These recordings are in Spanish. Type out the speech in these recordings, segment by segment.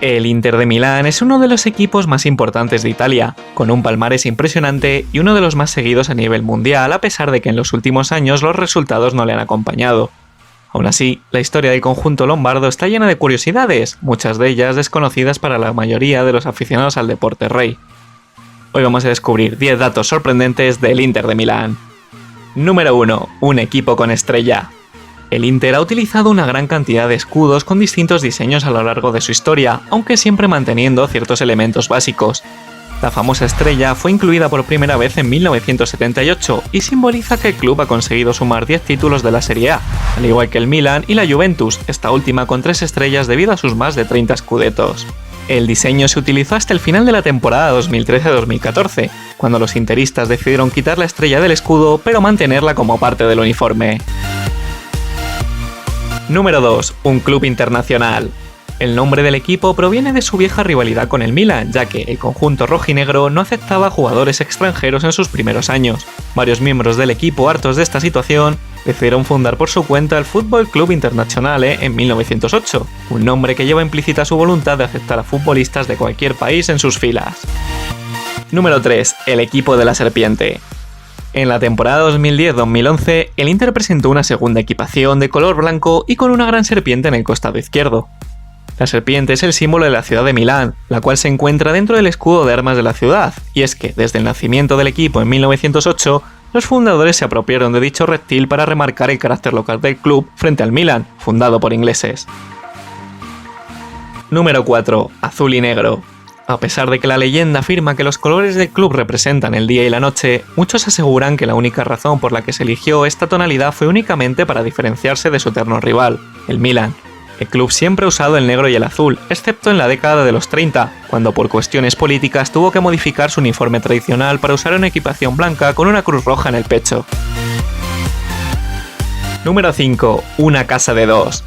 El Inter de Milán es uno de los equipos más importantes de Italia, con un palmarés impresionante y uno de los más seguidos a nivel mundial, a pesar de que en los últimos años los resultados no le han acompañado. Aún así, la historia del conjunto lombardo está llena de curiosidades, muchas de ellas desconocidas para la mayoría de los aficionados al deporte rey. Hoy vamos a descubrir 10 datos sorprendentes del Inter de Milán. Número 1. Un equipo con estrella. El Inter ha utilizado una gran cantidad de escudos con distintos diseños a lo largo de su historia, aunque siempre manteniendo ciertos elementos básicos. La famosa estrella fue incluida por primera vez en 1978 y simboliza que el club ha conseguido sumar 10 títulos de la Serie A, al igual que el Milan y la Juventus, esta última con 3 estrellas debido a sus más de 30 scudettos. El diseño se utilizó hasta el final de la temporada 2013-2014, cuando los interistas decidieron quitar la estrella del escudo pero mantenerla como parte del uniforme. Número 2. Un club internacional. El nombre del equipo proviene de su vieja rivalidad con el Milan, ya que el conjunto rojinegro no aceptaba jugadores extranjeros en sus primeros años. Varios miembros del equipo, hartos de esta situación, decidieron fundar por su cuenta el Football Club Internazionale en 1908, un nombre que lleva implícita su voluntad de aceptar a futbolistas de cualquier país en sus filas. Número 3. El equipo de la serpiente. En la temporada 2010-2011, el Inter presentó una segunda equipación de color blanco y con una gran serpiente en el costado izquierdo. La serpiente es el símbolo de la ciudad de Milán, la cual se encuentra dentro del escudo de armas de la ciudad, y es que desde el nacimiento del equipo en 1908, los fundadores se apropiaron de dicho reptil para remarcar el carácter local del club frente al Milan, fundado por ingleses. Número 4. Azul y negro. A pesar de que la leyenda afirma que los colores del club representan el día y la noche, muchos aseguran que la única razón por la que se eligió esta tonalidad fue únicamente para diferenciarse de su eterno rival, el Milan. El club siempre ha usado el negro y el azul, excepto en la década de los 30, cuando por cuestiones políticas tuvo que modificar su uniforme tradicional para usar una equipación blanca con una cruz roja en el pecho. Número 5. Una casa de dos.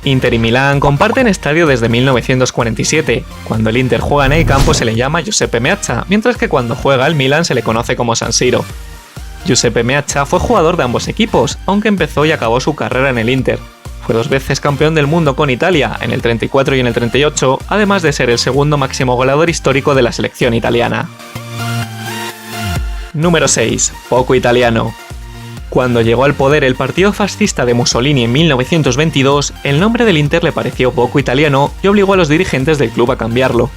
Inter y Milán comparten estadio desde 1947. Cuando el Inter juega en el campo se le llama Giuseppe Meazza, mientras que cuando juega el Milan se le conoce como San Siro. Giuseppe Meazza fue jugador de ambos equipos, aunque empezó y acabó su carrera en el Inter. Fue 2 veces campeón del mundo con Italia, en el 34 y en el 38, además de ser el segundo máximo goleador histórico de la selección italiana. Número 6. Poco italiano. Cuando llegó al poder el partido fascista de Mussolini en 1922, el nombre del Inter le pareció poco italiano y obligó a los dirigentes del club a cambiarlo.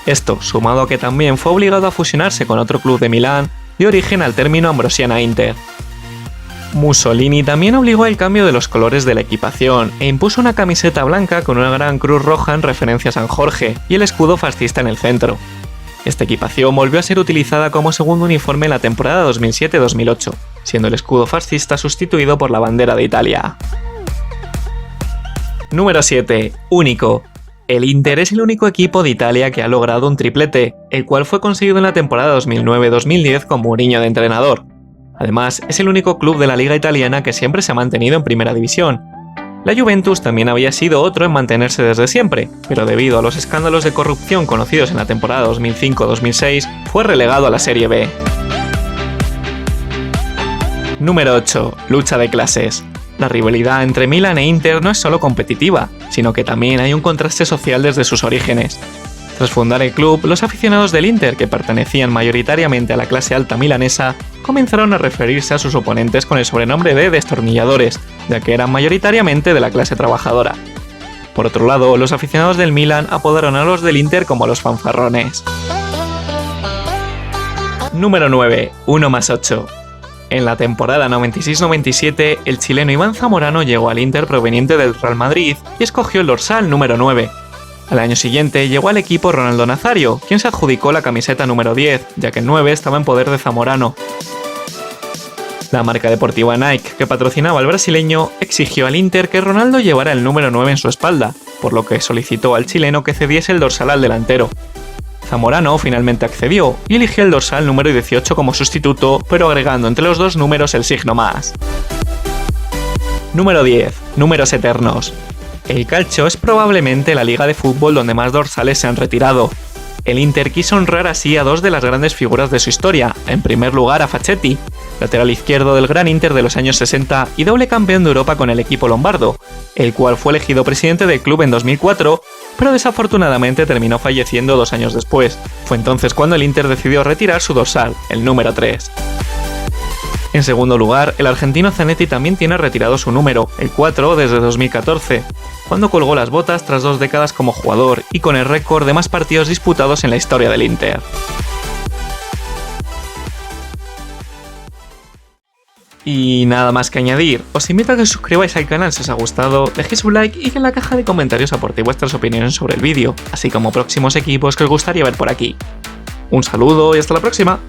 Esto, sumado a que también fue obligado a fusionarse con otro club de Milán, dio origen al término Ambrosiana Inter. Mussolini también obligó al cambio de los colores de la equipación e impuso una camiseta blanca con una gran cruz roja en referencia a San Jorge y el escudo fascista en el centro. Esta equipación volvió a ser utilizada como segundo uniforme en la temporada 2007-2008, siendo el escudo fascista sustituido por la bandera de Italia. Número 7. Único. El Inter es el único equipo de Italia que ha logrado un triplete, el cual fue conseguido en la temporada 2009-2010 con Mourinho de entrenador. Además, es el único club de la liga italiana que siempre se ha mantenido en primera división. La Juventus también había sido otro en mantenerse desde siempre, pero debido a los escándalos de corrupción conocidos en la temporada 2005-2006, fue relegado a la Serie B. Número 8. Lucha de clases. La rivalidad entre Milan e Inter no es solo competitiva, sino que también hay un contraste social desde sus orígenes. Tras fundar el club, los aficionados del Inter, que pertenecían mayoritariamente a la clase alta milanesa, comenzaron a referirse a sus oponentes con el sobrenombre de destornilladores, ya que eran mayoritariamente de la clase trabajadora. Por otro lado, los aficionados del Milan apodaron a los del Inter como los fanfarrones. Número 9. 1+8. En la temporada 96-97, el chileno Iván Zamorano llegó al Inter proveniente del Real Madrid y escogió el dorsal número 9. Al año siguiente llegó al equipo Ronaldo Nazario, quien se adjudicó la camiseta número 10, ya que el 9 estaba en poder de Zamorano. La marca deportiva Nike, que patrocinaba al brasileño, exigió al Inter que Ronaldo llevara el número 9 en su espalda, por lo que solicitó al chileno que cediese el dorsal al delantero. Zamorano finalmente accedió y eligió el dorsal número 18 como sustituto, pero agregando entre los dos números el signo más. Número 10. Números eternos. El calcio es probablemente la liga de fútbol donde más dorsales se han retirado. El Inter quiso honrar así a 2 de las grandes figuras de su historia, en primer lugar a Facchetti, lateral izquierdo del Gran Inter de los años 60 y doble campeón de Europa con el equipo lombardo, el cual fue elegido presidente del club en 2004, pero desafortunadamente terminó falleciendo 2 años después. Fue entonces cuando el Inter decidió retirar su dorsal, el número 3. En segundo lugar, el argentino Zanetti también tiene retirado su número, el 4, desde 2014, cuando colgó las botas tras 2 décadas como jugador y con el récord de más partidos disputados en la historia del Inter. Y nada más que añadir, os invito a que os suscribáis al canal si os ha gustado, dejéis un like y que en la caja de comentarios aportéis vuestras opiniones sobre el vídeo, así como próximos equipos que os gustaría ver por aquí. Un saludo y hasta la próxima.